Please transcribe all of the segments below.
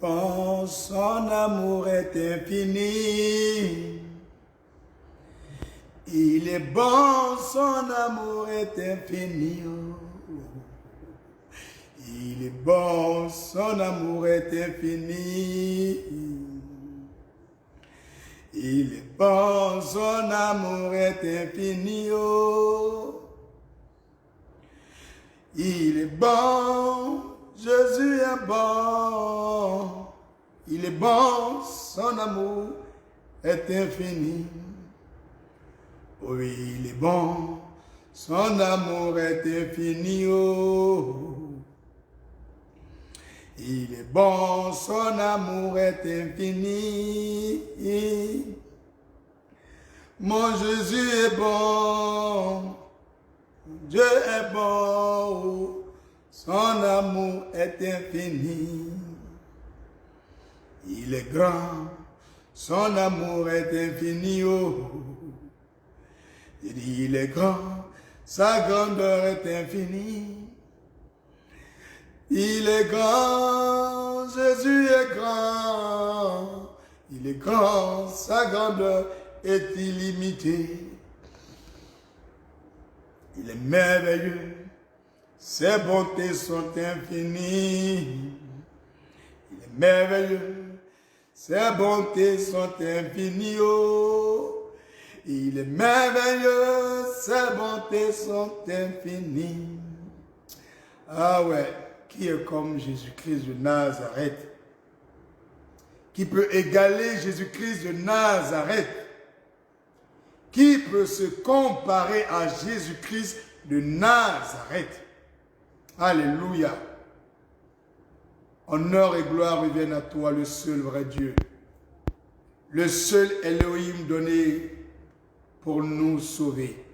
bon, son amour est infini. Il est bon, son amour est infini. Il est bon, son amour est infini. Il est bon, son amour est infini. Il est bon, Jésus est bon. Il est bon, son amour est infini. Oui, il est bon, son amour est infini. Il est bon, son amour est infini. Mon Jésus est bon, Dieu est bon, son amour est infini. Il est grand, son amour est infini. Il est grand, sa grandeur est infinie. Il est grand, Jésus est grand. Il est grand, sa grandeur est illimitée. Il est merveilleux, ses bontés sont infinies. Il est merveilleux, ses bontés sont infinies. Oh, il est merveilleux, ses bontés sont infinies. Ah ouais. Qui est comme Jésus-Christ de Nazareth? Qui peut égaler Jésus-Christ de Nazareth? Qui peut se comparer à Jésus-Christ de Nazareth? Alléluia. Honneur et gloire reviennent à toi, le seul vrai Dieu. Le seul Elohim donné pour nous sauver.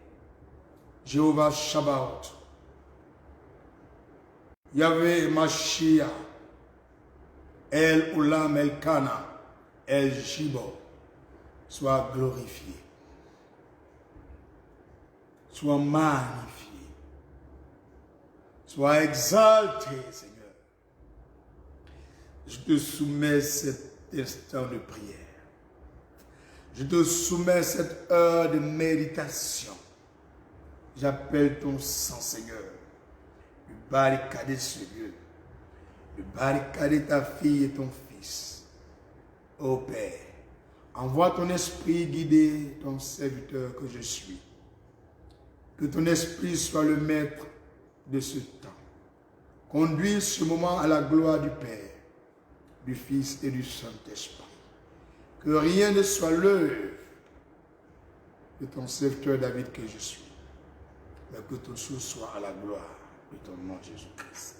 Jéhovah Shabbat. Yahvé Mashiach, El Olam El Kana, El Jibo, sois glorifié, sois magnifié, sois exalté, Seigneur. Je te soumets cet instant de prière. Je te soumets cette heure de méditation. J'appelle ton sang, Seigneur. De barricader ce lieu, de barricader ta fille et ton fils. Ô Père, envoie ton esprit guider ton serviteur que je suis. Que ton esprit soit le maître de ce temps. Conduis ce moment à la gloire du Père, du Fils et du Saint-Esprit. Que rien ne soit l'œuvre de ton serviteur David que je suis, mais que tout soit à la gloire de ton nom Jésus-Christ.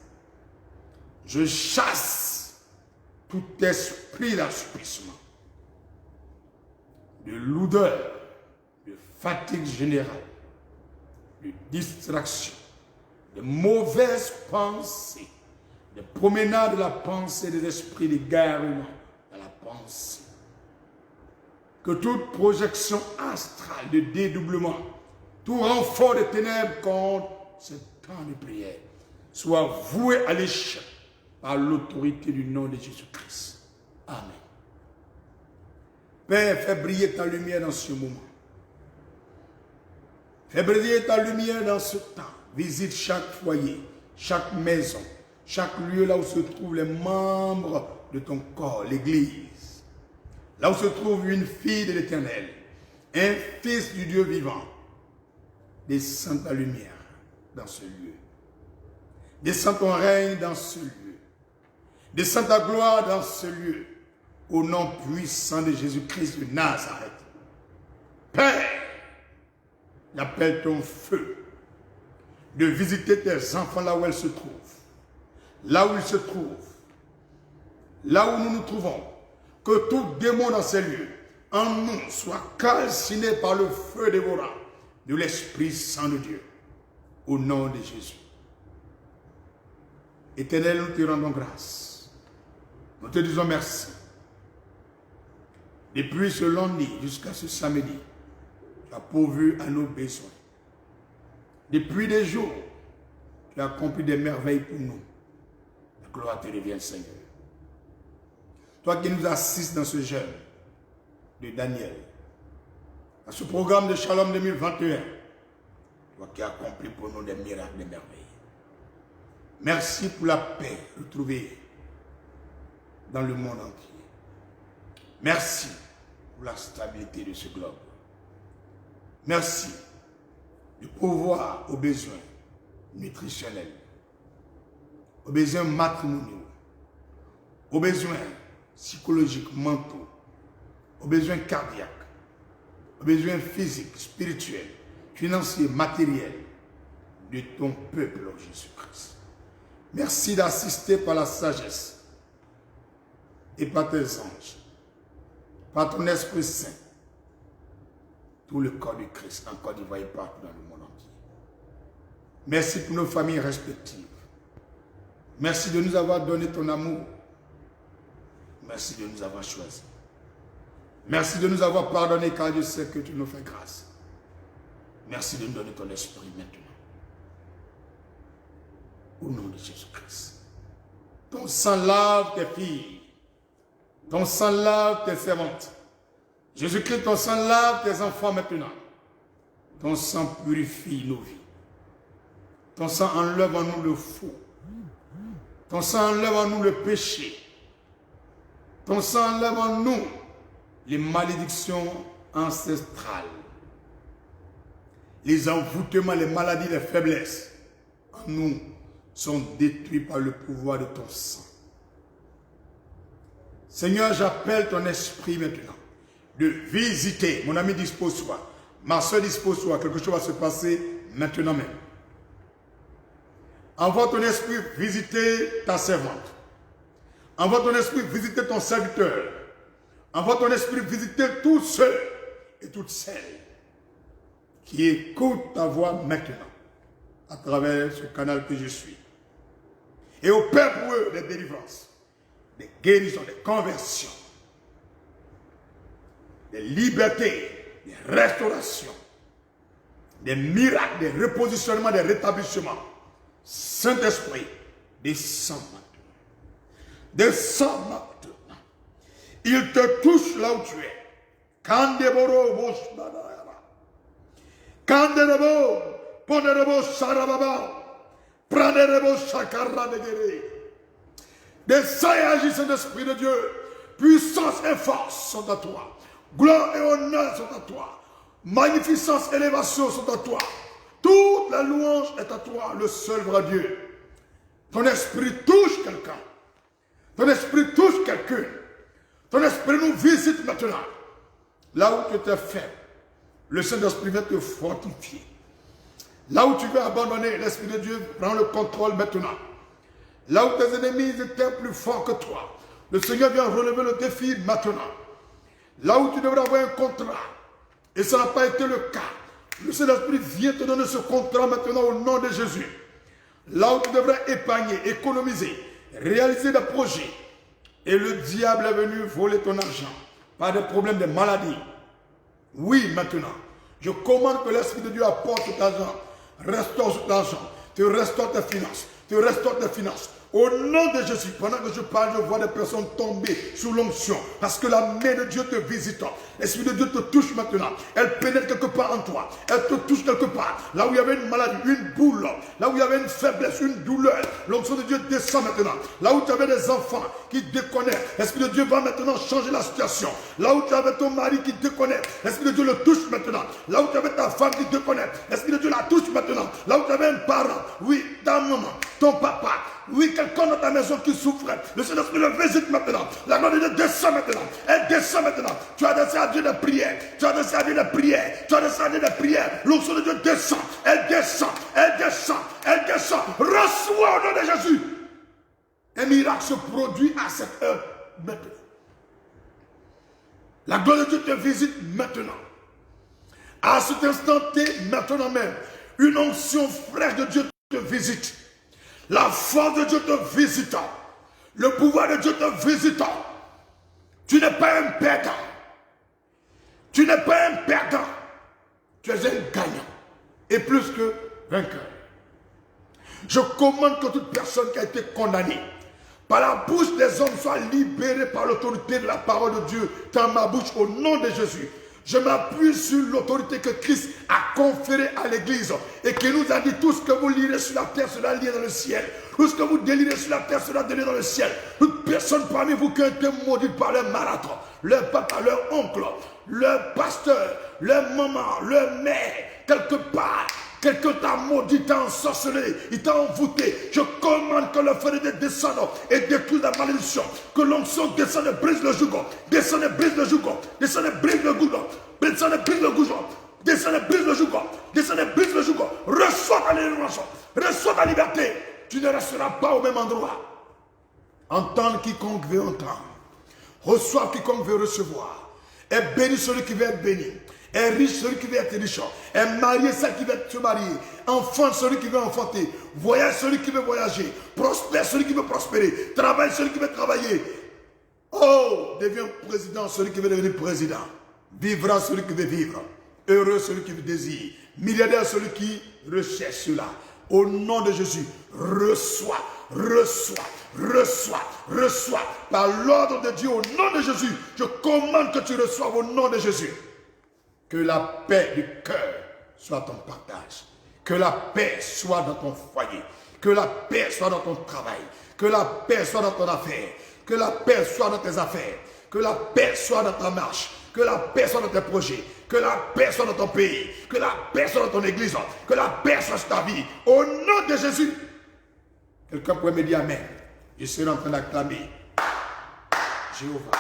Je chasse tout esprit d'assouplissement, de lourdeur, de fatigue générale, de distraction, de mauvaises pensées, de promenade de la pensée, des esprits d'égarement dans la pensée. Que toute projection astrale de dédoublement, tout renfort de ténèbres contre ce temps de prière soit voué à l'échec par l'autorité du nom de Jésus-Christ. Amen. Père, fais briller ta lumière dans ce moment. Fais briller ta lumière dans ce temps. Visite chaque foyer, chaque maison, chaque lieu là où se trouvent les membres de ton corps, l'Église. Là où se trouve une fille de l'Éternel, un fils du Dieu vivant. Descends ta lumière dans ce lieu. Descends ton règne dans ce lieu. Descends ta gloire dans ce lieu. Au nom puissant de Jésus-Christ de Nazareth. Père, j'appelle ton feu de visiter tes enfants là où elles se trouvent. Là où ils se trouvent. Là où nous nous trouvons. Que tout démon dans ces lieux, en nous, soit calciné par le feu dévorant de l'Esprit Saint de Dieu. Au nom de Jésus. Éternel, nous te rendons grâce. Nous te disons merci. Depuis ce lundi jusqu'à ce samedi, tu as pourvu à nos besoins. Depuis des jours, tu as accompli des merveilles pour nous. La gloire te revient, Seigneur. toi qui nous assistes dans ce jeûne de Daniel, dans ce programme de Shalom 2021, toi qui accomplis pour nous des miracles, des merveilles. Merci pour la paix retrouvée dans le monde entier. Merci pour la stabilité de ce globe. Merci de pourvoir aux besoins nutritionnels, aux besoins matrimoniaux, aux besoins psychologiques, mentaux, aux besoins cardiaques, aux besoins physiques, spirituels, financiers, matériels de ton peuple, Lord Jésus-Christ. Merci d'assister par la sagesse et par tes anges, par ton Esprit Saint, tout le corps du Christ en Côte d'Ivoire et partout dans le monde entier. Merci pour nos familles respectives. Merci de nous avoir donné ton amour. Merci de nous avoir choisis. Merci de nous avoir pardonné car je sais que tu nous fais grâce. Merci de nous donner ton esprit maintenant. Au nom de Jésus-Christ. Ton sang lave tes filles. Ton sang lave tes servantes. Jésus-Christ, ton sang lave tes enfants maintenant. Ton sang purifie nos vies. Ton sang enlève en nous le faux. Ton sang enlève en nous le péché. Ton sang enlève en nous les malédictions ancestrales. Les envoûtements, les maladies, les faiblesses en nous sont détruits par le pouvoir de ton sang. Seigneur, j'appelle ton esprit maintenant de visiter. Mon ami, dispose-toi. Ma soeur, dispose-toi. Quelque chose va se passer maintenant même. Envoie ton esprit visiter ta servante. Envoie ton esprit visiter ton serviteur. Envoie ton esprit visiter tous ceux et toutes celles qui écoutent ta voix maintenant à travers ce canal que je suis. Et opère pour eux des délivrances, des guérisons, des conversions, des libertés, des restaurations, des miracles, des repositionnements, des rétablissements. Saint-Esprit, descends maintenant. Descends maintenant. Il te touche là où tu es. Kandeboro Boshbadayaba. Kanderebo, Ponderebo Sarababa. Pranderebo Shakara de Guéré. Descends et agis, Saint-Esprit de Dieu. Puissance et force sont à toi. Gloire et honneur sont à toi. Magnificence et élévation sont à toi. Toute la louange est à toi, le seul vrai Dieu. Ton esprit touche quelqu'un. Ton esprit touche quelqu'un. Ton esprit nous visite maintenant. Là où tu étais faible, le Saint-Esprit vient te fortifier. Là où tu veux abandonner, l'Esprit de Dieu prend le contrôle maintenant. Là où tes ennemis étaient plus forts que toi, le Seigneur vient relever le défi maintenant. Là où tu devrais avoir un contrat, et ça n'a pas été le cas, le Saint-Esprit vient te donner ce contrat maintenant au nom de Jésus. Là où tu devrais épargner, économiser, réaliser des projets, et le diable est venu voler ton argent par des problèmes de maladie. Oui, maintenant, je commande que l'Esprit de Dieu apporte cet argent, restaure cet argent, te restaure tes finances, te restaure tes finances. Au nom de Jésus, pendant que je parle, je vois des personnes tomber sous l'onction. Parce que la main de Dieu te visite. L'Esprit de Dieu te touche maintenant. Elle pénètre quelque part en toi. Elle te touche quelque part. Là où il y avait une maladie, une boule. Là où il y avait une faiblesse, une douleur. L'onction de Dieu descend maintenant. Là où tu avais des enfants qui déconnaient. L'Esprit de Dieu va maintenant changer la situation. Là où tu avais ton mari qui déconnaît. L'Esprit de Dieu le touche maintenant. Là où tu avais ta femme qui déconnaît. L'Esprit de Dieu la touche maintenant. Là où tu avais un parent. Oui, ta maman, ton papa. Oui, quelqu'un dans ta maison qui souffrait. Le Saint-Esprit le visite maintenant. La gloire de Dieu descend maintenant. Elle descend maintenant. Tu as descendu à Dieu de prière. Tu as descendu à Dieu de prière. Tu as descendu de prière. L'onction de Dieu descend. Elle descend. Elle descend. Elle descend. Reçois au nom de Jésus. Un miracle se produit à cette heure maintenant. La gloire de Dieu te visite maintenant. À cet instant T, maintenant même, une onction fraîche de Dieu te visite. La force de Dieu te visitant. Le pouvoir de Dieu te visitant. Tu n'es pas un perdant. Tu n'es pas un perdant. Tu es un gagnant. Et plus que vainqueur. Je commande que toute personne qui a été condamnée par la bouche des hommes, soient libérés par l'autorité de la parole de Dieu dans ma bouche au nom de Jésus. Je m'appuie sur l'autorité que Christ a conférée à l'Église et qui nous a dit tout ce que vous lirez sur la terre sera lié dans le ciel. Tout ce que vous délirez sur la terre sera délié dans le ciel. Toute personne parmi vous qui a été maudite par leur marathon, leur papa, leur oncle, leur pasteur, leur maman, leur mère, quelque part, quelqu'un t'a maudit, t'a ensorcelé, il t'a envoûté. Je commande que le feu de Dieu descende et détruise la malédiction. Que l'onction descende et brise le joug. Descende et brise le joug. Descende et brise le goudron. Descende et brise le goudron. Descende et brise le joug. Descende et brise le joug. Reçois ta libération. Reçois ta liberté. Tu ne resteras pas au même endroit. Entendre quiconque veut entendre. Reçois quiconque veut recevoir. Et béni celui qui veut être béni. Est riche celui qui veut être riche. Est marié celui qui veut se marier. Enfant celui qui veut enfanter. Voyage celui qui veut voyager. Prospère celui qui veut prospérer. Travaille celui qui veut travailler. Oh, deviens président celui qui veut devenir président. Vivra celui qui veut vivre. Heureux celui qui veut désire. Milliardaire celui qui recherche cela. Au nom de Jésus, reçois, reçois, reçois, reçois. Par l'ordre de Dieu, au nom de Jésus, je commande que tu reçoives au nom de Jésus. Que la paix du cœur soit ton partage. Que la paix soit dans ton foyer. Que la paix soit dans ton travail. Que la paix soit dans ton affaire. Que la paix soit dans tes affaires. Que la paix soit dans ta marche. Que la paix soit dans tes projets. Que la paix soit dans ton pays. Que la paix soit dans ton église. Que la paix soit sur ta vie. Au nom de Jésus. Quelqu'un pourrait me dire Amen. Je serai en train d'acclamer Jéhovah.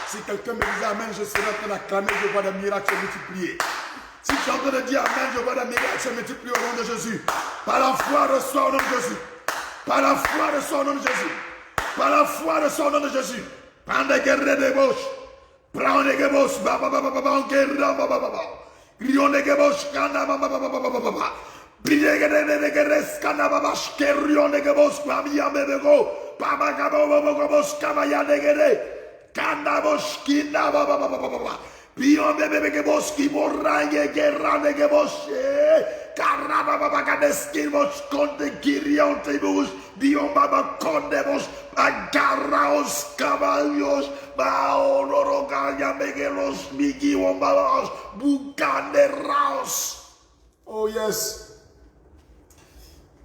Si quelqu'un me disait Amen, je serai en train d'acclamer, je vois des miracles se multiplier. Si tu es en train de dire Amen, je vois des miracles se multiplier au nom de Jésus. Par la foi, reçois au nom de Jésus. Par la foi, reçois au nom de Jésus. Par la foi, reçois au nom de Jésus. Prends des guerres de bouche. Prends des guerres de bouche. Grion des guerres de bouche. Brille des guerres de scanababash. Kerion des guerres de bouche. Pamia bebego. Pamagabobogobos. Kamaya des guerres. Kanaboski na ba ba ba ba ba ba. Pion bebe ke boski morange ke rane ke boshe. Karaba ba ba ka deski bos konde kirion te bos. Bion ba ba konde bos. Agaraos caballos. Ba onoro ganya megelos migi wombalos. Bukande raos. Oh yes.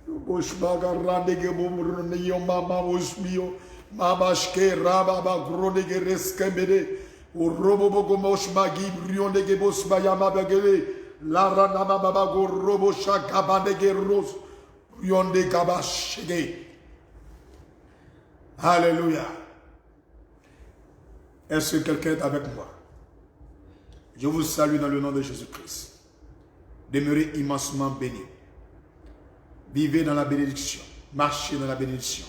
Bos bagarande ke bomrone yo mama bos mio. Mabashke rababa gronege reskembede urobo gomosh magi brionege bos bayama bagele la rana baba go robo shakabandege ros brionde kabashege. Alléluia. Est-ce que quelqu'un est avec moi? Je vous salue dans le nom de Jésus-Christ. Demeurez immensement bénis. Vivez dans la bénédiction. Marchez dans la bénédiction.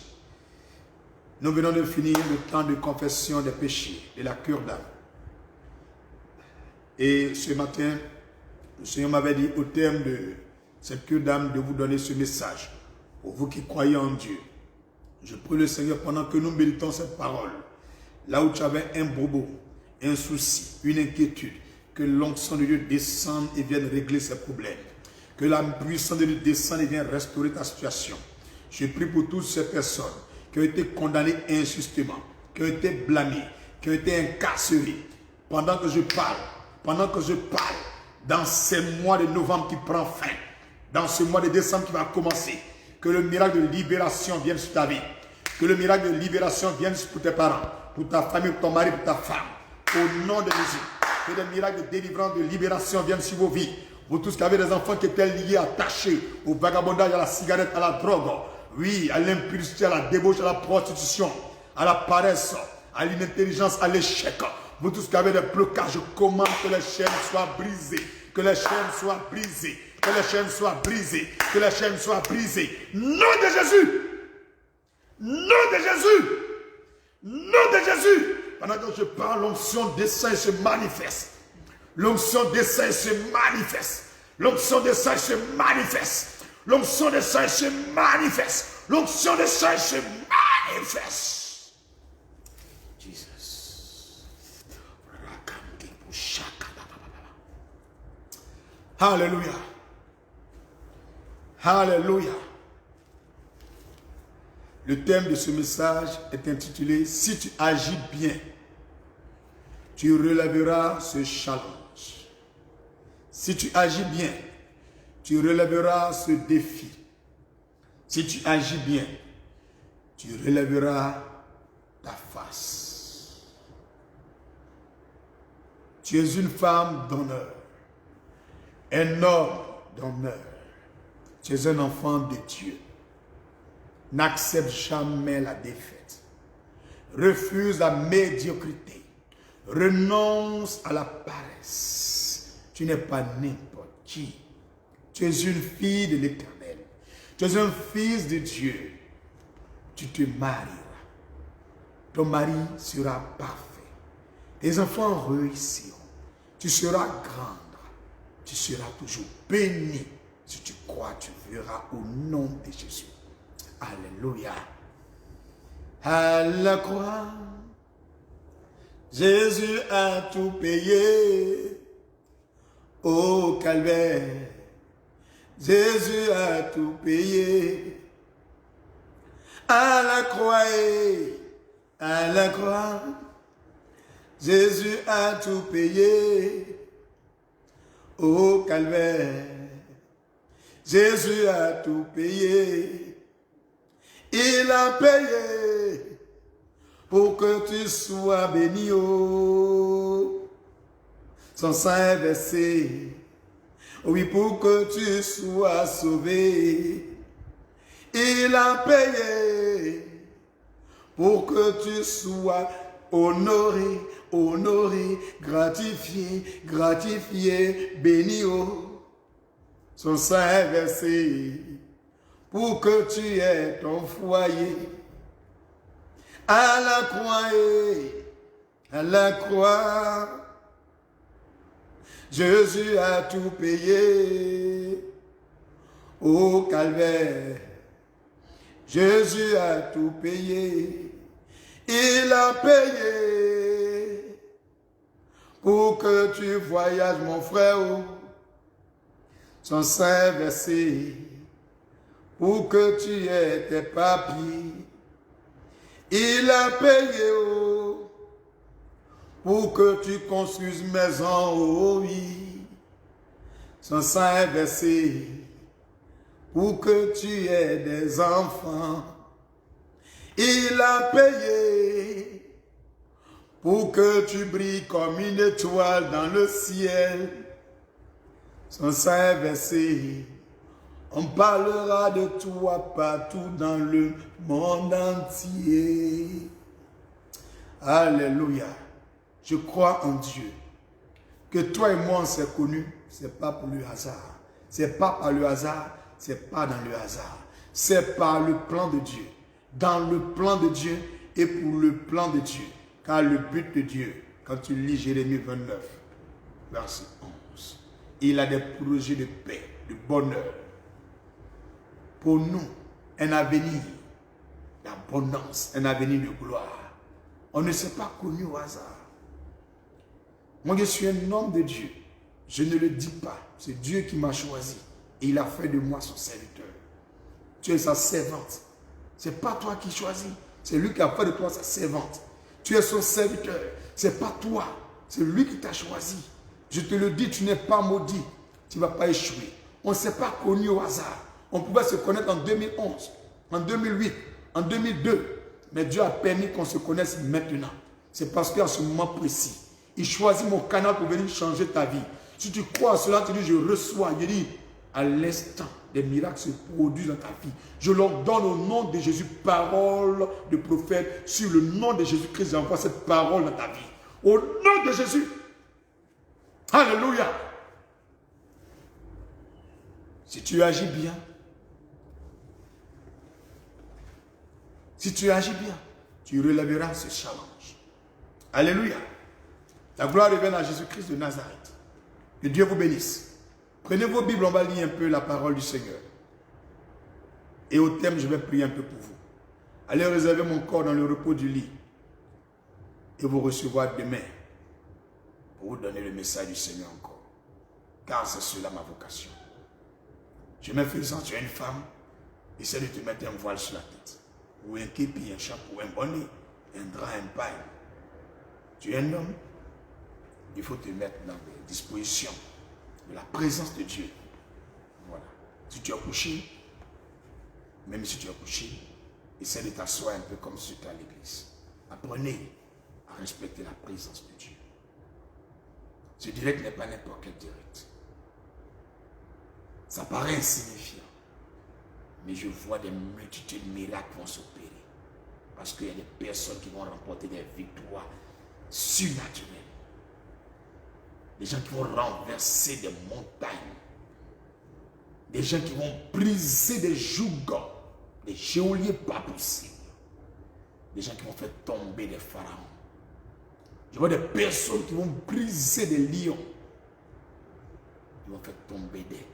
Nous venons de finir le temps de confession des péchés, de la cure d'âme. Et ce matin, le Seigneur m'avait dit au terme de cette cure d'âme de vous donner ce message. Pour vous qui croyez en Dieu, je prie le Seigneur pendant que nous méditons cette parole. Là où tu avais un bobo, un souci, une inquiétude, que l'onction de Dieu descende et vienne régler ces problèmes. Que la puissance de Dieu descende et vienne restaurer ta situation. Je prie pour toutes ces personnes qui ont été condamnés injustement, qui ont été blâmés, qui ont été incarcérés. Pendant que je parle, dans ces mois de novembre qui prend fin, dans ce mois de décembre qui va commencer, que le miracle de libération vienne sur ta vie, que le miracle de libération vienne pour tes parents, pour ta famille, pour ton mari, pour ta femme. Au nom de Jésus, que des miracles de délivrance, de libération viennent sur vos vies. Vous tous qui avez des enfants qui étaient liés, attachés au vagabondage, à la cigarette, à la drogue, oui, à l'impudicité, à la débauche, à la prostitution, à la paresse, à l'inintelligence, à l'échec. Vous tous qui avez des blocages, je commande que les chaînes soient brisées. Que les chaînes soient brisées. Que les chaînes soient brisées. Que les chaînes soient brisées. Nom de Jésus. Nom de Jésus. Nom de Jésus. Pendant que je parle, l'onction descend et se manifeste. L'onction descend et se manifeste. L'onction descend et se manifeste. L'onction de ça se manifeste. L'onction de ça se manifeste. Jesus. Alléluia. Alléluia. Le thème de ce message est intitulé « Si tu agis bien, tu relèveras ce challenge. Si tu agis bien, tu relèveras ce défi. Si tu agis bien, tu relèveras ta face. Tu es une femme d'honneur, un homme d'honneur. Tu es un enfant de Dieu. N'accepte jamais la défaite. Refuse la médiocrité. Renonce à la paresse. Tu n'es pas n'importe qui. Tu es une fille de l'Éternel. Tu es un fils de Dieu. Tu te marieras. Ton mari sera parfait. Tes enfants réussiront. Tu seras grande. Tu seras toujours béni. Si tu crois, tu verras au nom de Jésus. Alléluia. À la croix, Jésus a tout payé. Au calvaire, Jésus a tout payé. À la croix, Jésus a tout payé. Au calvaire, Jésus a tout payé. Il a payé pour que tu sois béni. Oh. Son sang est versé, oui, pour que tu sois sauvé. Il a payé pour que tu sois honoré, honoré, gratifié, gratifié, béni. Oh. Son sang est versé pour que tu aies ton foyer. À la croix, Jésus a tout payé. Au calvaire, Jésus a tout payé. Il a payé pour que tu voyages, mon frère. Son sang est versé pour que tu aies tes papiers. Il a payé pour que tu construises maison. Oh oui. Son sang est versé pour que tu aies des enfants. Il a payé pour que tu brilles comme une étoile dans le ciel. Son sang est versé. On parlera de toi partout dans le monde entier. Alléluia. Je crois en Dieu. Que toi et moi on s'est connus, ce n'est pas pour le hasard. Ce n'est pas par le hasard, ce n'est pas dans le hasard. C'est par le plan de Dieu. Dans le plan de Dieu et pour le plan de Dieu. Car le but de Dieu, quand tu lis Jérémie 29, verset 11, il a des projets de paix, de bonheur. Pour nous, un avenir d'abondance, un avenir de gloire. On ne s'est pas connu au hasard. Moi, je suis un homme de Dieu. Je ne le dis pas. C'est Dieu qui m'a choisi. Et il a fait de moi son serviteur. Tu es sa servante. Ce n'est pas toi qui choisis. C'est lui qui a fait de toi sa servante. Tu es son serviteur. Ce n'est pas toi. C'est lui qui t'a choisi. Je te le dis, tu n'es pas maudit. Tu ne vas pas échouer. On ne s'est pas connu au hasard. On pouvait se connaître en 2011, en 2008, en 2002. Mais Dieu a permis qu'on se connaisse maintenant. C'est parce qu'à ce moment précis, il choisit mon canal pour venir changer ta vie. Si tu crois à cela, tu dis, je reçois. Je dis, à l'instant, des miracles se produisent dans ta vie. Je leur donne au nom de Jésus, parole de prophète. Sur le nom de Jésus-Christ, j'envoie cette parole dans ta vie. Au nom de Jésus. Alléluia. Si tu agis bien, si tu agis bien, tu relèveras ce challenge. Alléluia. La gloire revienne à Jésus-Christ de Nazareth. Que Dieu vous bénisse. Prenez vos Bibles, on va lire un peu la parole du Seigneur. Et au thème, je vais prier un peu pour vous. Allez réserver mon corps dans le repos du lit. Et vous recevoir demain pour vous donner le message du Seigneur encore. Car c'est cela ma vocation. Je me faisant, tu es une femme, essaie de te mettre un voile sur la tête. ou un képi, un chapeau, un bonnet, un drap, un paille. Tu es un homme, il faut te mettre dans les dispositions de la présence de Dieu. Voilà. Si tu es couché, même si tu es couché, essaie de t'asseoir un peu comme si tu étais à l'église. Apprenez à respecter la présence de Dieu. Ce direct n'est pas n'importe quel direct. Ça paraît insignifiant. Mais je vois des multitudes de miracles vont s'opérer. Parce qu'il y a des personnes qui vont remporter des victoires surnaturelles. Des gens qui vont renverser des montagnes. Des gens qui vont briser des jougs, des geôliers pas possibles. Des gens qui vont faire tomber des pharaons. Je vois des personnes qui vont briser des lions. Ils vont faire tomber des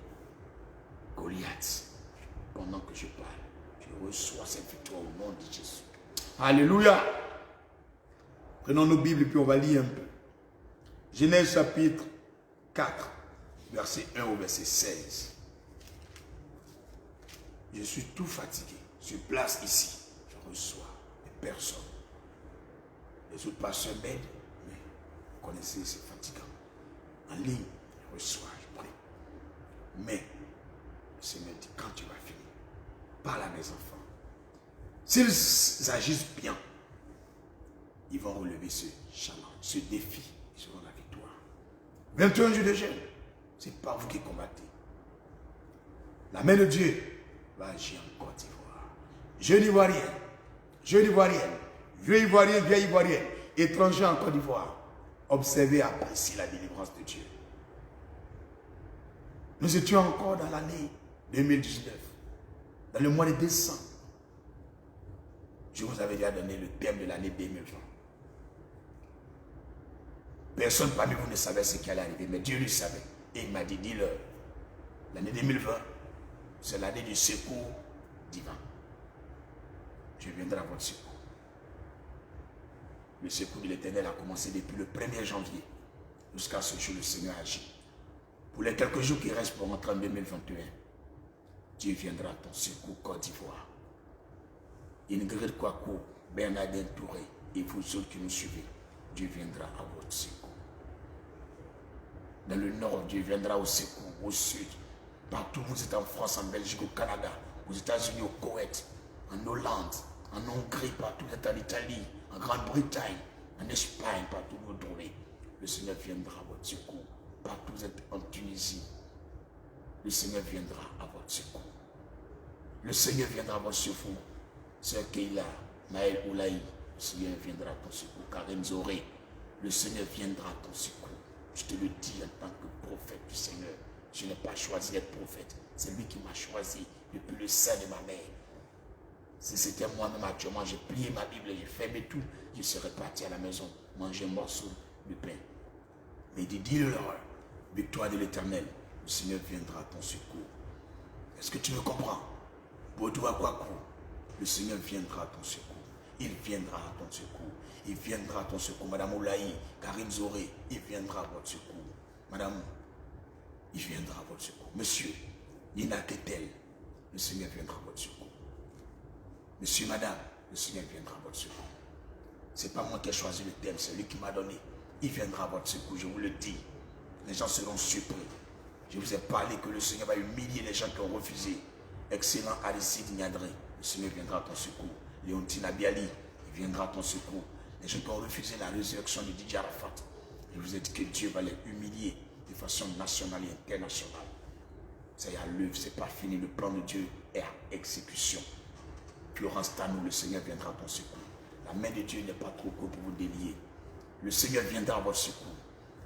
Goliaths. Pendant que je parle, je reçois cette victoire au nom de Jésus. Alléluia. Prenons nos Bibles et puis on va lire un peu. Genèse chapitre 4, verset 1 au verset 16. Je suis tout fatigué. Je place ici. Je reçois des personnes. Les autres pasteurs m'aident, mais vous connaissez, c'est fatigant. En ligne, je reçois, je prie. Mais le Seigneur dit, quand tu vas finir, parle à mes enfants. S'ils agissent bien, ils vont relever ce challenge, ce défi. Ils auront la victoire. 21 jours de jeûne, ce n'est pas vous qui combattez. La main de Dieu va agir en Côte d'Ivoire. Jeune Ivoirien, jeune Ivoirienne, vieux Ivoirien, vieille Ivoirienne, étranger en Côte d'Ivoire, observez et appréciez la délivrance de Dieu. Nous étions encore dans l'année 2019, dans le mois de décembre. Je vous avais déjà donné le thème de l'année 2020. Personne parmi vous ne savait ce qui allait arriver, mais Dieu le savait. Et il m'a dit, dis-leur, l'année 2020, c'est l'année du secours divin. Je viendrai à votre secours. Le secours de l'Éternel a commencé depuis le 1er janvier jusqu'à ce jour, le Seigneur agit. Pour les quelques jours qui restent pour rentrer en 2021, Dieu viendra à ton secours, Côte d'Ivoire. Ingrid Kwaku, Bernardin Touré et vous autres qui nous suivez, Dieu viendra à votre secours. Dans le nord, Dieu viendra au secours, au sud. Partout, vous êtes en France, en Belgique, au Canada, aux États-Unis, au Koweït, en Hollande, en Hongrie, partout, vous êtes en Italie, en Grande-Bretagne, en Espagne, partout où vous vous trouvez. Le Seigneur viendra à votre secours. Partout, vous êtes en Tunisie. Le Seigneur viendra à votre secours. Le Seigneur viendra à votre secours. Sœur Keila, Maël Oulaï, le Seigneur viendra à ton secours. Karim Zoré, le Seigneur viendra à ton secours. Je te le dis en tant que prophète du Seigneur. Je n'ai pas choisi d'être prophète. C'est lui qui m'a choisi depuis le sein de ma mère. Si c'était moi-même actuellement, j'ai plié ma Bible, j'ai fermé tout, je serais parti à la maison, manger un morceau de pain. Mais dis-le-leur, victoire de l'Éternel, le Seigneur viendra à ton secours. Est-ce que tu me comprends? Bodo Akwaku, le Seigneur viendra à ton secours. Il viendra à ton secours. Il viendra à ton secours. Madame Oulaï, Karim Zoré, il viendra à votre secours. Madame, il viendra à votre secours. Monsieur, Nina Ketel, le Seigneur viendra à votre secours. Monsieur, madame, le Seigneur viendra à votre secours. Ce n'est pas moi qui ai choisi le thème, c'est lui qui m'a donné. Il viendra à votre secours, je vous le dis. Les gens seront surpris. Je vous ai parlé que le Seigneur va humilier les gens qui ont refusé. Excellent Aristide Niadré, le Seigneur viendra à ton secours. Léontine Abiali, il viendra à ton secours. Les gens qui ont refusé la résurrection de Didier Arafat, je vous ai dit que Dieu va les humilier de façon nationale et internationale. C'est à l'œuvre, c'est pas fini. Le plan de Dieu est à exécution. Florence Tanou, le Seigneur viendra à ton secours. La main de Dieu n'est pas trop courte pour vous délier. Le Seigneur viendra à votre secours.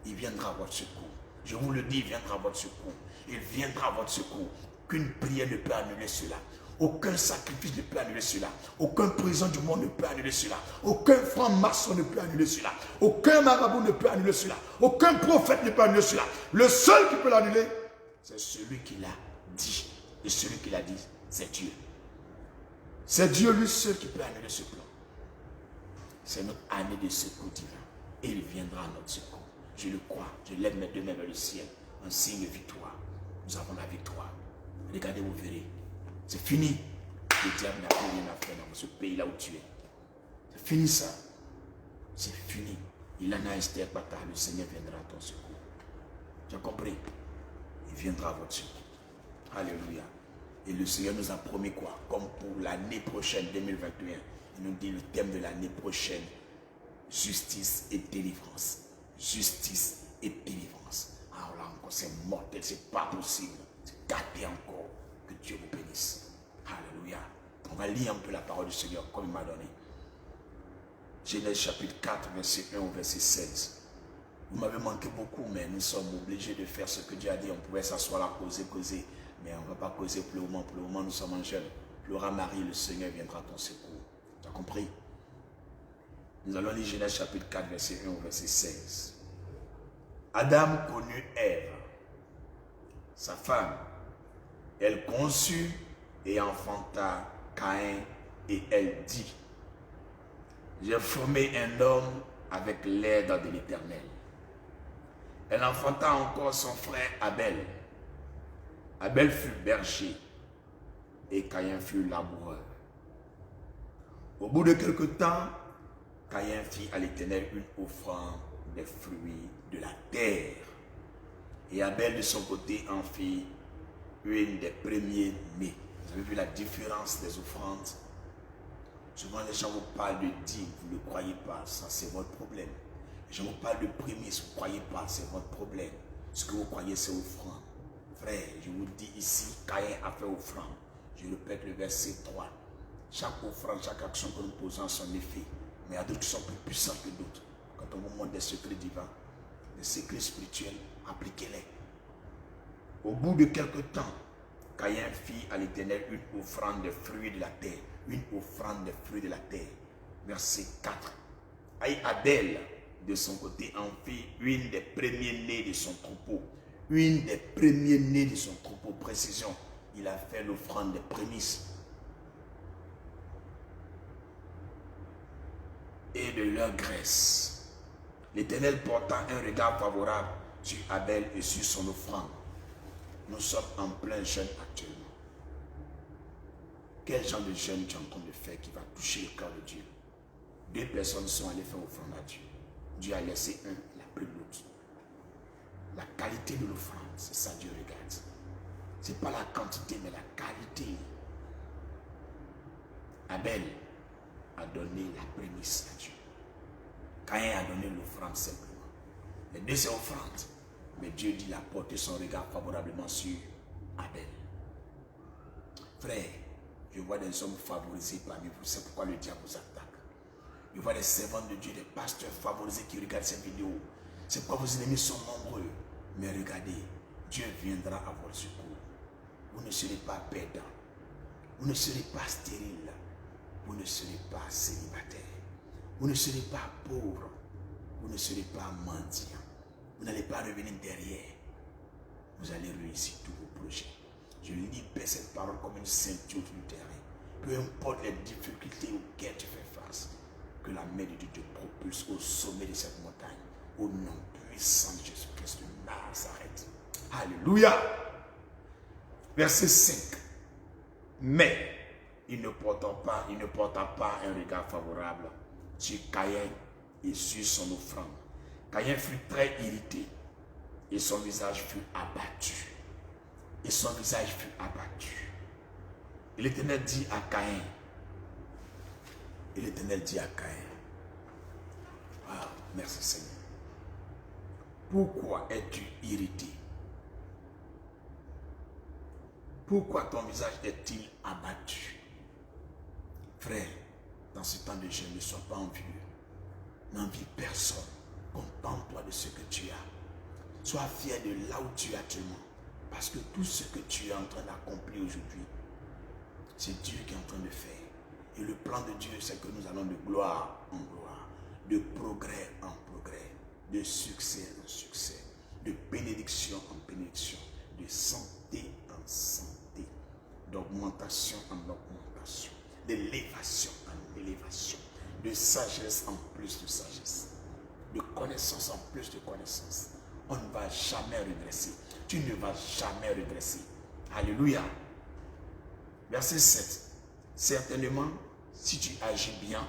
Il viendra à votre secours. Je vous le dis, il viendra à votre secours. Il viendra à votre secours. Qu'une prière ne peut annuler cela. Aucun sacrifice ne peut annuler cela. Aucun président du monde ne peut annuler cela. Aucun franc-maçon ne peut annuler cela. Aucun marabout ne peut annuler cela. Aucun prophète ne peut annuler cela. Le seul qui peut l'annuler, c'est celui qui l'a dit. Et celui qui l'a dit, c'est Dieu. C'est Dieu lui seul qui peut annuler ce plan. C'est notre année de secours divin. Et il viendra à notre secours. Je le crois. Je lève mes deux mains vers le ciel. Un signe de victoire. Nous avons la victoire. Regardez, vous verrez. C'est fini. Le diable n'a plus rien à faire dans ce pays-là où tu es. C'est fini ça. C'est fini. Il en a Esther Bata, le Seigneur viendra à ton secours. Tu as compris? Il viendra à votre secours. Alléluia. Et le Seigneur nous a promis quoi? Comme pour l'année prochaine, 2021. Il nous dit le thème de l'année prochaine. Justice et délivrance. Justice et délivrance. Alors là encore, c'est mortel, c'est pas possible. C'est gâté encore. Que Dieu vous bénisse. Alléluia. On va lire un peu la parole du Seigneur comme il m'a donné. Genèse chapitre 4, verset 1 au verset 16. Vous m'avez manqué beaucoup, mais nous sommes obligés de faire ce que Dieu a dit. On pouvait s'asseoir là, causer. Mais on ne va pas causer pour le moment. Pour le moment, nous sommes en jeûne. Pleura Marie, le Seigneur viendra à ton secours. Tu as compris? Nous allons lire Genèse chapitre 4, verset 1 au verset 16. Adam connut Ève, sa femme. Elle conçut et enfanta Caïn, et elle dit: j'ai formé un homme avec l'aide de l'Éternel. Elle enfanta encore son frère Abel. Abel fut berger et Caïn fut laboureur. Au bout de quelque temps, Caïn fit à l'Éternel une offrande des fruits de la terre. Et Abel de son côté en fit une des premiers-nés. Vous avez vu la différence des offrandes? Souvent les gens vous parlent de dîmes, vous ne croyez pas, ça c'est votre problème. Les gens vous parlent de prémices, vous ne croyez pas, c'est votre problème. Ce que vous croyez c'est offrande. Frère, je vous dis ici, Caïn a fait offrande. Je répète le verset 3. Chaque offrande, chaque action que nous posons a son effet. Mais il y a d'autres qui sont plus puissants que d'autres. Quand on vous montre des secrets divins, des secrets spirituels, appliquez-les. Au bout de quelque temps, Caïn fit à l'Éternel une offrande des fruits de la terre. Une offrande des fruits de la terre. Verset 4. Et Abel, de son côté, en fit une des premiers-nés de son troupeau. Une des premiers-nés de son troupeau. Précision, il a fait l'offrande des prémices. Et de leur graisse. L'Éternel porta un regard favorable sur Abel et sur son offrande. Nous sommes en plein jeûne actuellement. Quel genre de jeûne tu es en train de faire qui va toucher le cœur de Dieu? Deux personnes sont allées faire offrande à Dieu. Dieu a laissé un, il a pris l'autre. La qualité de l'offrande, c'est ça Dieu regarde. Ce n'est pas la quantité, mais la qualité. Abel a donné la prémisse à Dieu. Caïn a donné l'offrande simplement. Les deux c'est offrande. Mais Dieu dit, il a porté son regard favorablement sur Abel. Frère, je vois des hommes favorisés parmi vous. C'est pourquoi le diable vous attaque. Je vois des servants de Dieu, des pasteurs favorisés qui regardent cette vidéo. C'est pourquoi vos ennemis sont nombreux. Mais regardez, Dieu viendra à votre secours. Vous ne serez pas perdants. Vous ne serez pas stériles. Vous ne serez pas célibataires. Vous ne serez pas pauvres. Vous ne serez pas mendiants. Vous n'allez pas revenir derrière. Vous allez réussir tous vos projets. Je libère cette parole comme une ceinture du terrain. Peu importe les difficultés auxquelles tu fais face, que la main de Dieu te propulse au sommet de cette montagne. Au nom puissant de Jésus-Christ de Nazareth. Alléluia. Verset 5. Mais il ne porta pas un regard favorable sur Caïn et sur son offrande. Caïn fut très irrité et son visage fut abattu. Et son visage fut abattu. Et l'Éternel dit à Caïn. Et l'Éternel dit à Caïn. Ah, merci Seigneur. Pourquoi es-tu irrité? Pourquoi ton visage est-il abattu? Frère, dans ce temps de jeûne, ne sois pas envieux. N'envie personne. Contente-toi de ce que tu as. Sois fier de là où tu es actuellement. Parce que tout ce que tu es en train d'accomplir aujourd'hui, c'est Dieu qui est en train de faire. Et le plan de Dieu, c'est que nous allons de gloire en gloire, de progrès en progrès, de succès en succès, de bénédiction en bénédiction, de santé en santé, d'augmentation en augmentation, d'élévation en élévation, de sagesse en plus de sagesse, de connaissance en plus de connaissance. On ne va jamais regresser. Tu ne vas jamais regresser. Alléluia. Verset 7. Certainement, si tu agis bien,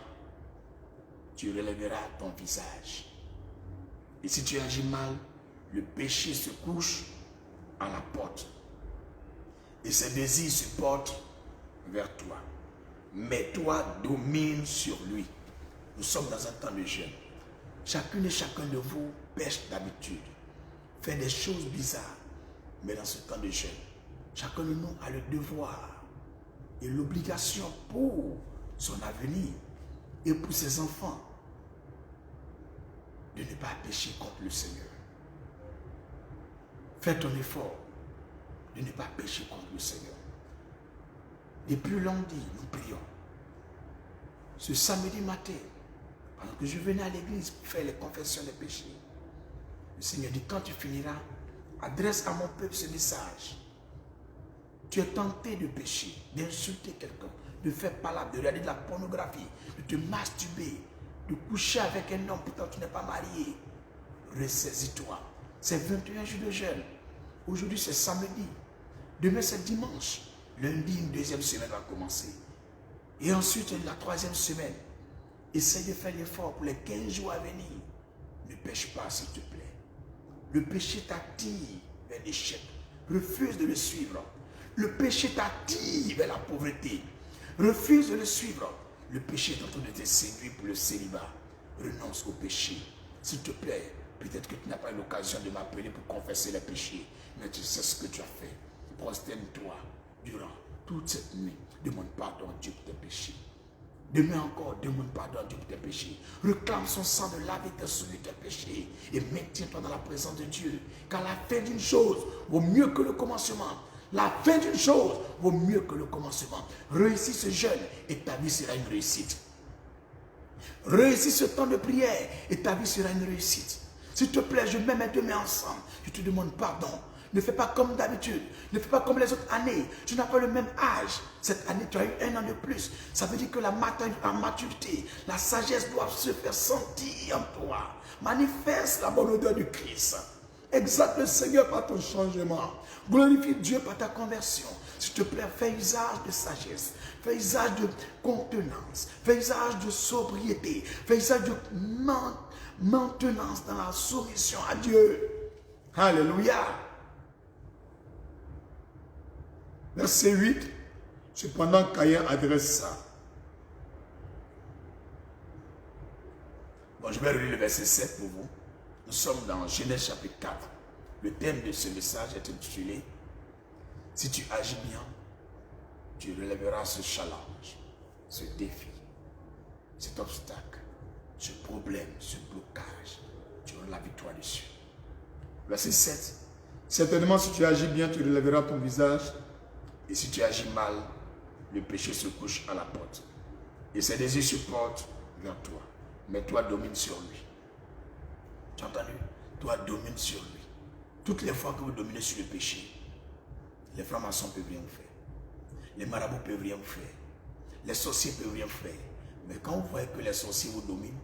tu relèveras ton visage. Et si tu agis mal, le péché se couche à la porte. Et ses désirs se portent vers toi. Mais toi, domine sur lui. Nous sommes dans un temps de jeûne. Chacune et chacun de vous pêche d'habitude. Fait des choses bizarres. Mais dans ce temps de jeûne, chacun de nous a le devoir et l'obligation pour son avenir et pour ses enfants de ne pas pécher contre le Seigneur. Fais ton effort de ne pas pécher contre le Seigneur. Depuis lundi, nous prions. Ce samedi matin, pendant que je venais à l'église pour faire les confessions des péchés, le Seigneur dit, quand tu finiras, adresse à mon peuple ce message. Tu es tenté de pécher, d'insulter quelqu'un, de faire palabre, de regarder de la pornographie, de te masturber, de coucher avec un homme, pourtant tu n'es pas marié. Ressaisis-toi. C'est 21 jours de jeûne. Aujourd'hui c'est samedi. Demain c'est dimanche. Lundi, une deuxième semaine va commencer. Et ensuite, la troisième semaine. Essaye de faire l'effort pour les 15 jours à venir. Ne pêche pas, s'il te plaît. Le péché t'attire vers l'échec. Refuse de le suivre. Le péché t'attire vers la pauvreté. Refuse de le suivre. Le péché est en train de te séduire pour le célibat. Renonce au péché. S'il te plaît, peut-être que tu n'as pas eu l'occasion de m'appeler pour confesser les péchés. Mais tu sais ce que tu as fait. Prosterne-toi durant toute cette nuit. Demande pardon à Dieu pour tes péchés. Demain encore, demande pardon à Dieu pour tes péchés. Réclame son sang de laver tes souillures de tes péchés. Et maintiens-toi dans la présence de Dieu. Car la fin d'une chose vaut mieux que le commencement. La fin d'une chose vaut mieux que le commencement. Réussis ce jeûne et ta vie sera une réussite. Réussis ce temps de prière et ta vie sera une réussite. S'il te plaît, je mets mes deux mains ensemble. Je te demande pardon. Ne fais pas comme d'habitude. Ne fais pas comme les autres années. Tu n'as pas le même âge. Cette année, tu as eu 1 an de plus. Ça veut dire que la maturité, la sagesse doivent se faire sentir en toi. Manifeste la bonne odeur du Christ. Exalte le Seigneur par ton changement. Glorifie Dieu par ta conversion. S'il te plaît, fais usage de sagesse. Fais usage de contenance. Fais usage de sobriété. Fais usage de maintenance dans la soumission à Dieu. Alléluia. Verset 8. Cependant, Caïn adresse ça. Bon, je vais relire le verset 7 pour vous. Nous sommes dans Genèse chapitre 4. Le thème de ce message est intitulé « Si tu agis bien, tu relèveras ce challenge, ce défi, cet obstacle, ce problème, ce blocage. Tu auras la victoire dessus. » Verset 7. Certainement, si tu agis bien, tu relèveras ton visage. Et si tu agis mal, le péché se couche à la porte. Et ses désirs se portent vers toi. Mais toi, domine sur lui. Tu as entendu? Toi, domine sur lui. Toutes les fois que vous dominez sur le péché, les francs-maçons peuvent rien vous faire. Les marabouts peuvent rien vous faire. Les sorciers peuvent rien faire. Mais quand vous voyez que les sorciers vous dominent,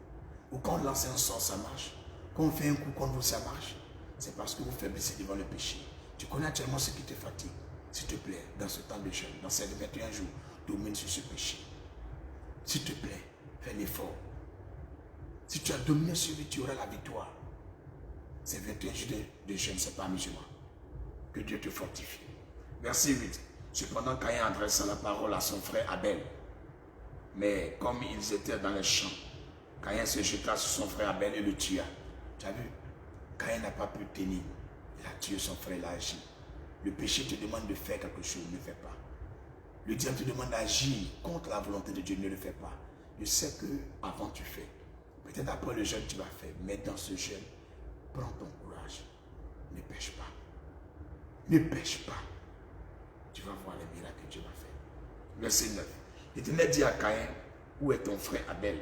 ou quand on lance un sort, ça marche, quand on fait un coup contre vous, ça marche, c'est parce que vous faiblissez devant le péché. Tu connais actuellement ce qui te fatigue. S'il te plaît, dans ce temps de jeûne, dans ces 21 jours, domine sur ce péché. S'il te plaît, fais l'effort. Si tu as dominé sur lui, tu auras la victoire. Ces 21 jours de jeûne, ce n'est pas amusement. Que Dieu te fortifie. Verset 8. Cependant, Caïn adressa la parole à son frère Abel. Mais comme ils étaient dans les champs, Caïn se jeta sur son frère Abel et le tua. Tu as vu? Caïn n'a pas pu tenir. Il a tué son frère, il a agi. Le péché te demande de faire quelque chose, ne le fais pas. Le diable te demande d'agir contre la volonté de Dieu, ne le fais pas. Je sais que avant tu fais. Peut-être après le jeûne tu vas faire. Mais dans ce jeûne, prends ton courage. Ne pêche pas. Ne pêche pas. Tu vas voir les miracles que Dieu va faire. Verset 9. L'Éternel dit à Caïn, où est ton frère Abel?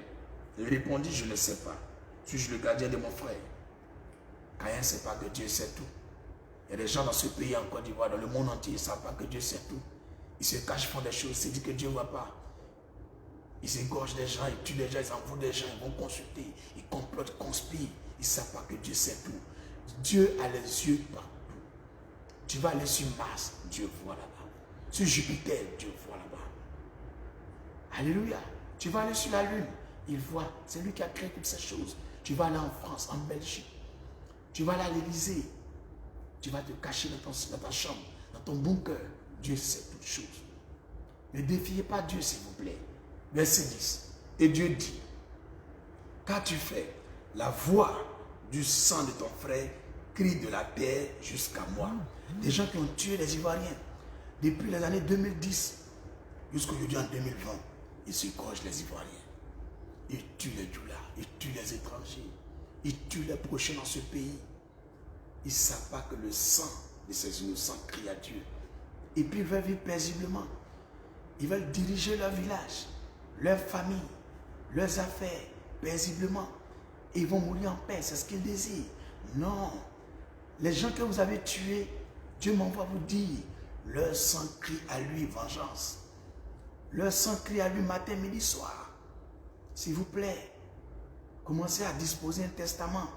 Il répondit, je ne sais pas. Suis-je le gardien de mon frère? Caïn ne sait pas que Dieu sait tout. Il y a des gens dans ce pays, en Côte d'Ivoire, dans le monde entier, ils ne savent pas que Dieu sait tout. Ils se cachent, font des choses, ils se disent que Dieu ne voit pas. Ils égorgent des gens, ils tuent des gens, ils envoient des gens, ils vont consulter, ils complotent, ils conspirent. Ils ne savent pas que Dieu sait tout. Dieu a les yeux partout. Tu vas aller sur Mars, Dieu voit là-bas. Sur Jupiter, Dieu voit là-bas. Alléluia. Tu vas aller sur la lune. Il voit, c'est lui qui a créé toutes ces choses. Tu vas aller en France, en Belgique. Tu vas aller à l'Élysée. Tu vas te cacher dans ta chambre, dans ton bunker. Dieu sait toutes choses. Ne défiez pas Dieu, s'il vous plaît. Verset 10. Et Dieu dit, qu'as-tu fait? La voix du sang de ton frère crie de la terre jusqu'à moi. Des gens qui ont tué les Ivoiriens depuis les années 2010 jusqu'aujourd'hui en 2020. Ils se gorgent les Ivoiriens. Ils tuent les doulas, ils tuent les étrangers, ils tuent les prochains dans ce pays. Ils ne savent pas que le sang de ces innocents crie à Dieu. Et puis ils veulent vivre paisiblement. Ils veulent diriger leur village, leur famille, leurs affaires paisiblement. Et ils vont mourir en paix, c'est ce qu'ils désirent. Non. Les gens que vous avez tués, Dieu m'envoie vous dire, leur sang crie à lui vengeance. Leur sang crie à lui matin, midi, soir. S'il vous plaît, commencez à disposer un testament.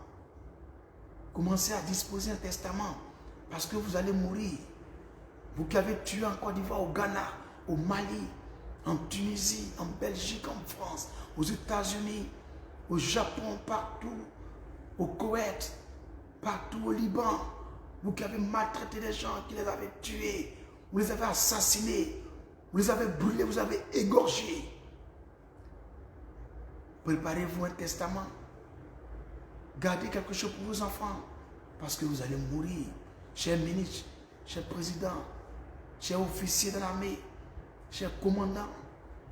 Commencez à disposer un testament. Parce que vous allez mourir. Vous qui avez tué en Côte d'Ivoire, au Ghana, au Mali, en Tunisie, en Belgique, en France, aux États-Unis, au Japon, partout, au Koweït, partout au Liban. Vous qui avez maltraité les gens, qui les avez tués, vous les avez assassinés, vous les avez brûlés, vous avez égorgés. Préparez-vous un testament. Gardez quelque chose pour vos enfants. Parce que vous allez mourir. Chers ministres, chers présidents, chers officiers de l'armée, chers commandants,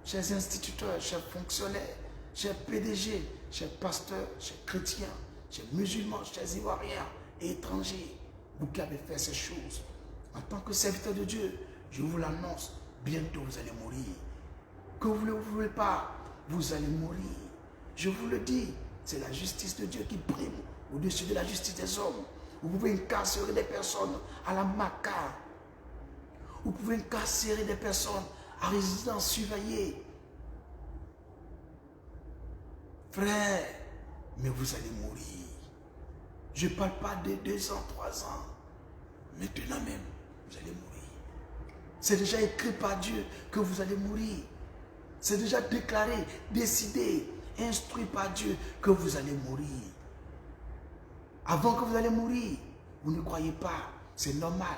chers instituteurs, chers fonctionnaires, chers PDG, chers pasteurs, chers chrétiens, chers musulmans, chers Ivoiriens et étrangers. Vous qui avez fait ces choses. En tant que serviteur de Dieu, je vous l'annonce, bientôt vous allez mourir. Que vous ne le voulez pas, vous allez mourir. Je vous le dis, c'est la justice de Dieu qui prime au-dessus de la justice des hommes. Vous pouvez incarcérer des personnes à la Maca. Vous pouvez incarcérer des personnes à résidence surveillée. Frère, mais vous allez mourir. Je ne parle pas de 2 ans, 3 ans. Maintenant même, vous allez mourir. C'est déjà écrit par Dieu que vous allez mourir. C'est déjà déclaré, décidé, instruit par Dieu que vous allez mourir. Avant que vous allez mourir, vous ne croyez pas, c'est normal.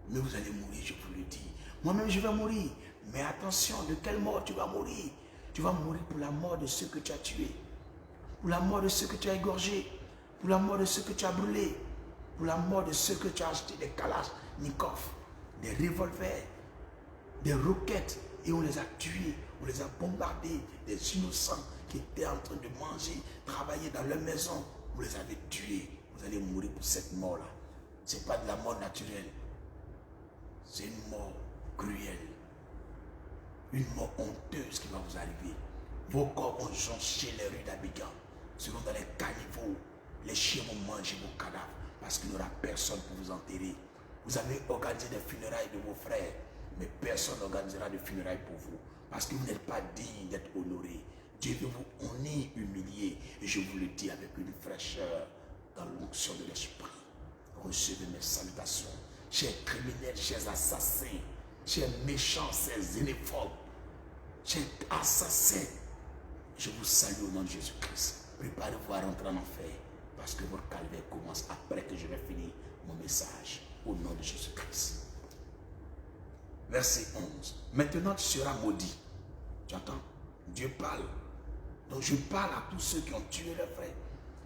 Mais vous allez mourir, je vous le dis. Moi-même, je vais mourir. Mais attention, de quelle mort tu vas mourir? Tu vas mourir pour la mort de ceux que tu as tués. Pour la mort de ceux que tu as égorgés. Pour la mort de ceux que tu as brûlés. Pour la mort de ceux que tu as achetés des Kalachnikov, des revolvers, des roquettes. Et on les a tués, on les a bombardés. Des innocents qui étaient en train de manger, travailler dans leur maison. Vous les avez tués. Vous allez mourir pour cette mort-là. Ce n'est pas de la mort naturelle. C'est une mort cruelle. Une mort honteuse qui va vous arriver. Vos corps vont joncher les rues d'Abidjan. Seront dans les caniveaux. Les chiens vont manger vos cadavres. Parce qu'il n'y aura personne pour vous enterrer. Vous avez organisé des funérailles de vos frères. Mais personne n'organisera de funérailles pour vous. Parce que vous n'êtes pas digne d'être honoré. Dieu veut vous honner, humilier. Et je vous le dis avec une fraîcheur dans l'onction de l'esprit. Recevez mes salutations. Chers criminels, chers assassins, chers méchants, chers xénophobes, chers assassins, je vous salue au nom de Jésus-Christ. Préparez-vous à rentrer en enfer. Parce que votre calvaire commence après que je vais finir mon message. Au nom de Jésus-Christ. Verset 11. Maintenant tu seras maudit. Tu entends? Dieu parle. Donc je parle à tous ceux qui ont tué leurs frères.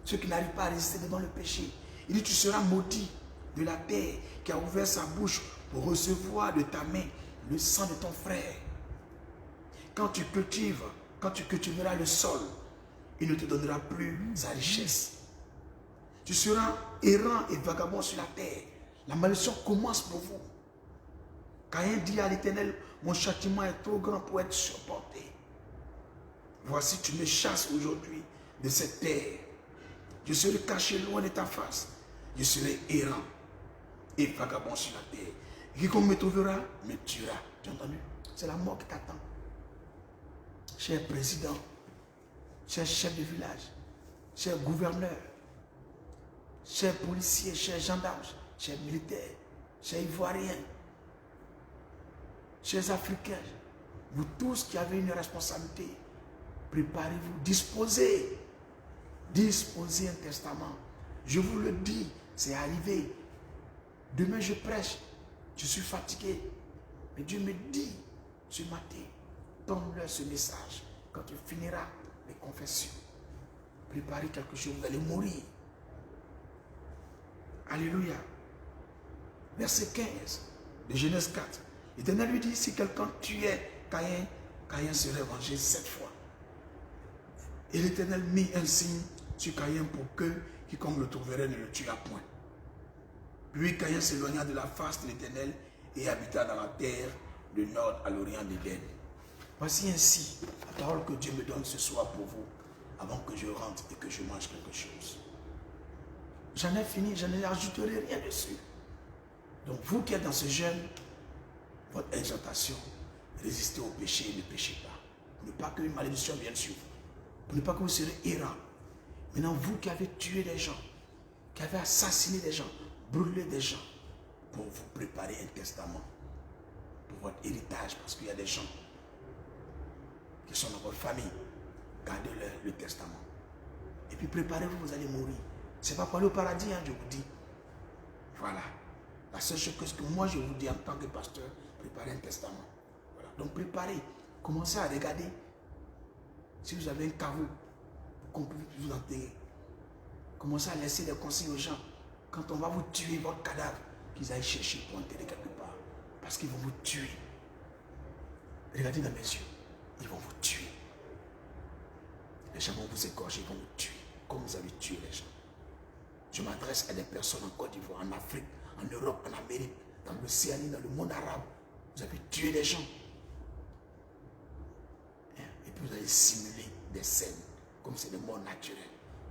Ceux qui n'arrivent pas à résister devant le péché. Il dit tu seras maudit de la terre qui a ouvert sa bouche pour recevoir de ta main le sang de ton frère. Quand tu cultiveras le sol, il ne te donnera plus sa richesse. Tu seras errant et vagabond sur la terre. La malédiction commence pour vous. Caïn dit à l'Éternel, mon châtiment est trop grand pour être supporté. Voici, tu me chasses aujourd'hui de cette terre. Je serai caché loin de ta face. Je serai errant et vagabond sur la terre. Quiconque me trouvera, me tuera. Tu as entendu? C'est la mort qui t'attend. Cher président, cher chef de village, cher gouverneur, chers policiers, chers gendarmes, chers militaires, chers Ivoiriens, chers Africains, Vous tous qui avez une responsabilité, préparez-vous, disposez. Disposez un testament. Je vous le dis, c'est arrivé. Demain je prêche, je suis fatigué. Mais Dieu me dit ce matin, donne-leur ce message. Quand tu finiras les confessions, préparez quelque chose, vous allez mourir. Alléluia. Verset 15 de Genèse 4. L'Éternel lui dit, si quelqu'un tuait Caïn, Caïn serait vengé 7 fois. Et l'Éternel mit un signe sur Caïn pour que quiconque le trouverait ne le tuât point. Puis Caïn s'éloigna de la face de l'Éternel et habita dans la terre du nord à l'orient d'Éden. Voici ainsi la parole que Dieu me donne ce soir pour vous, avant que je rentre et que je mange quelque chose. J'en ai fini, je n'ai ajouterai rien dessus. Donc vous qui êtes dans ce jeûne, votre exhortation, résistez au péché et ne péchez pas. Pour ne pas qu'une malédiction vienne sur vous. Pour ne pas que vous serez errants. Maintenant, vous qui avez tué des gens, qui avez assassiné des gens, brûlé des gens, pour vous préparer un testament, pour votre héritage, parce qu'il y a des gens qui sont dans votre famille, gardez-leur le testament. Et puis préparez-vous, vous allez mourir. Ce n'est pas pour aller au paradis, hein, je vous dis. Voilà. La seule chose que moi je vous dis en tant que pasteur, préparez un testament. Voilà. Donc préparez, commencez à regarder. Si vous avez un caveau, qu'on peut vous enterrer. Commencez à laisser des conseils aux gens. Quand on va vous tuer votre cadavre, qu'ils aillent chercher pour enterrer quelque part. Parce qu'ils vont vous tuer. Regardez dans mes yeux. Ils vont vous tuer. Les gens vont vous égorger, ils vont vous tuer. Comme vous avez tué les gens. Je m'adresse à des personnes en Côte d'Ivoire, en Afrique, en Europe, en Amérique, dans l'Océanie, dans le monde arabe. Vous avez tué des gens. Et puis vous allez simuler des scènes, comme c'est des morts naturelles.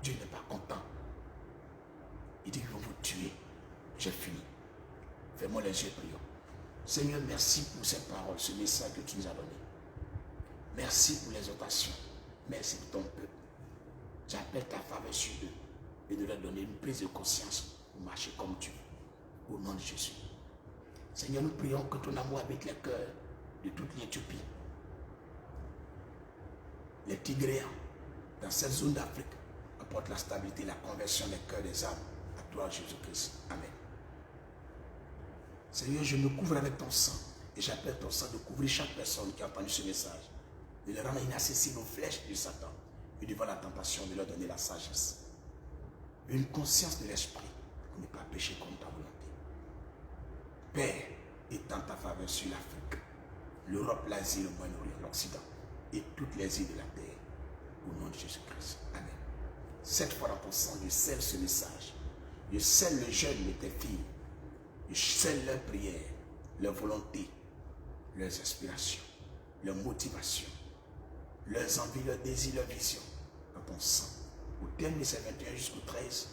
Dieu n'est pas content. Il dit qu'ils vont vous tuer. J'ai fini. Fais-moi les yeux, prions. Seigneur, merci pour ces paroles, ce message que tu nous as donné. Merci pour l'exhortation. Merci pour ton peuple. J'appelle ta faveur sur eux et de leur donner une prise de conscience pour marcher comme tu veux. Au nom de Jésus. Seigneur, nous prions que ton amour habite les cœurs de toute l'Éthiopie. Les Tigréens, dans cette zone d'Afrique, apportent la stabilité, la conversion des cœurs des âmes. À toi, Jésus-Christ. Amen. Seigneur, je me couvre avec ton sang et j'appelle ton sang de couvrir chaque personne qui a entendu ce message, de les rendre inaccessibles aux flèches de Satan et devant la tentation de leur donner la sagesse. Une conscience de l'esprit pour ne pas pécher contre ta volonté. Père, étends ta faveur sur l'Afrique, l'Europe, l'Asie, le Moyen-Orient, l'Occident et toutes les îles de la terre. Au nom de Jésus-Christ. Amen. Cette fois dans ton sang, je scelle ce message. Je scelle le jeûne de tes filles. Je scelle leurs prières, leurs volontés, leurs aspirations, leurs motivations, leurs envies, leurs désirs, leurs visions dans ton sang. Au terme de ces 21 jusqu'au 13,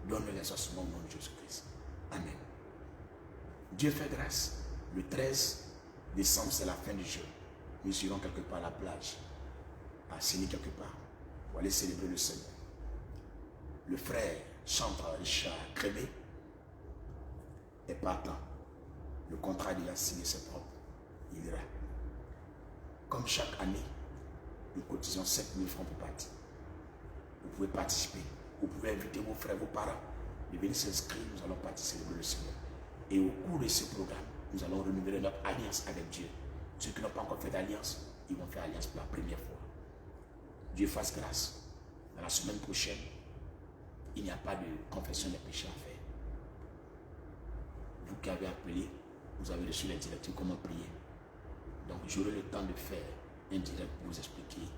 donne les ossements au nom de Jésus-Christ. Amen. Dieu fait grâce. Le 13 décembre, c'est la fin du jeûne. Nous irons quelque part à la plage, à Sini quelque part, pour aller célébrer le Seigneur. Le frère chantre Richard Crémé est partant. Le contrat il a signé, c'est propre. Il ira. Comme chaque année, nous cotisons 7 000 francs pour partir. Vous pouvez participer. Vous pouvez inviter vos frères, vos parents de venir s'inscrire. Nous allons participer célébrer le Seigneur. Et au cours de ce programme, nous allons renouveler notre alliance avec Dieu. Ceux qui n'ont pas encore fait d'alliance, ils vont faire alliance pour la première fois. Dieu fasse grâce. Dans la semaine prochaine, il n'y a pas de confession des péchés à faire. Vous qui avez appelé, vous avez reçu les directives comment prier. Donc j'aurai le temps de faire un direct pour vous expliquer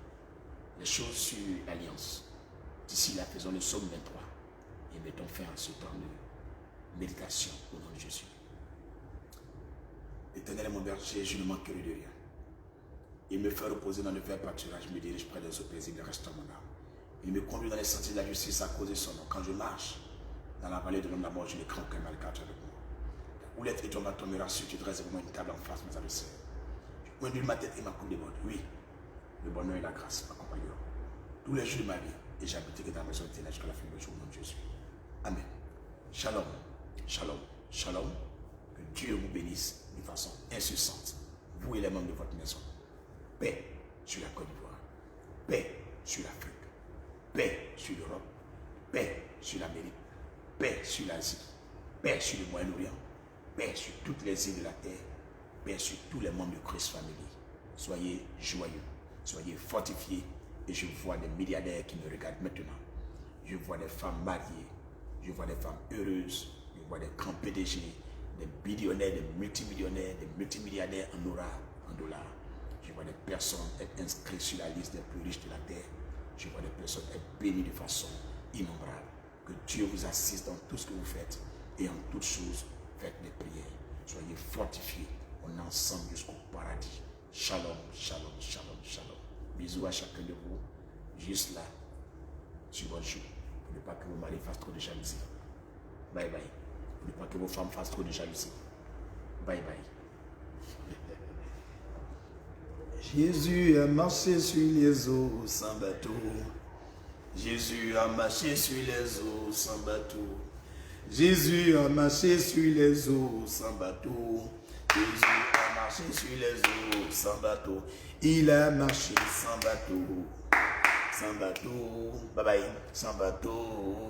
les choses sur l'alliance. D'ici là, faisons le psaume 23 et mettons fin à ce temps de méditation au nom de Jésus. Éternel est mon berger, je ne manquerai de rien. Il me fait reposer dans le vert pâturage, je me dirige près des eaux paisibles, reste mon âme. Il me conduit dans les sentiers de la justice à cause de son nom. Quand je marche dans la vallée de l'homme de la mort, je ne crains aucun mal car tu es avec moi. Où l'être et ton bâton me rassurent, tu dresses devant moi une table en face de mes adversaires. Tu conduis ma tête et ma coupe de bord. Oui, le bonheur et la grâce m'accompagneront tous les jours de ma vie et j'habiterai dans la maison éternelle jusqu'à la fin du jour au nom de Jésus. Amen. Shalom, shalom, shalom. Que Dieu vous bénisse de façon incessante, vous et les membres de votre maison. Paix sur la Côte d'Ivoire. Paix sur l'Afrique. Paix sur l'Europe. Paix sur l'Amérique. Paix sur l'Asie. Paix sur le Moyen-Orient. Paix sur toutes les îles de la terre. Paix sur tous les membres de Christ Family. Soyez joyeux. Soyez fortifiés. Et je vois des milliardaires qui me regardent maintenant. Je vois des femmes mariées. Je vois des femmes heureuses. Je vois des grands PDG, des billionnaires, des multimilliardaires en dollars. Je vois des personnes être inscrites sur la liste des plus riches de la terre. Je vois des personnes être bénies de façon innombrable. Que Dieu vous assiste dans tout ce que vous faites. Et en toutes choses, faites des prières. Soyez fortifiés. On est ensemble jusqu'au paradis. Shalom, shalom, shalom, shalom. Bisous à chacun de vous. Juste là, sur votre jour. Pour ne pas que vos maris fassent trop de jalousie. Bye bye. Pour ne pas que vos femmes fassent trop de jalousie. Bye bye. Jésus a marché sur les eaux sans bateau. Jésus a marché sur les eaux sans bateau. Jésus a marché sur les eaux sans bateau. Jésus a marché sur les eaux sans bateau. Il a marché sans bateau. Sans bateau. Bye bye. Sans bateau.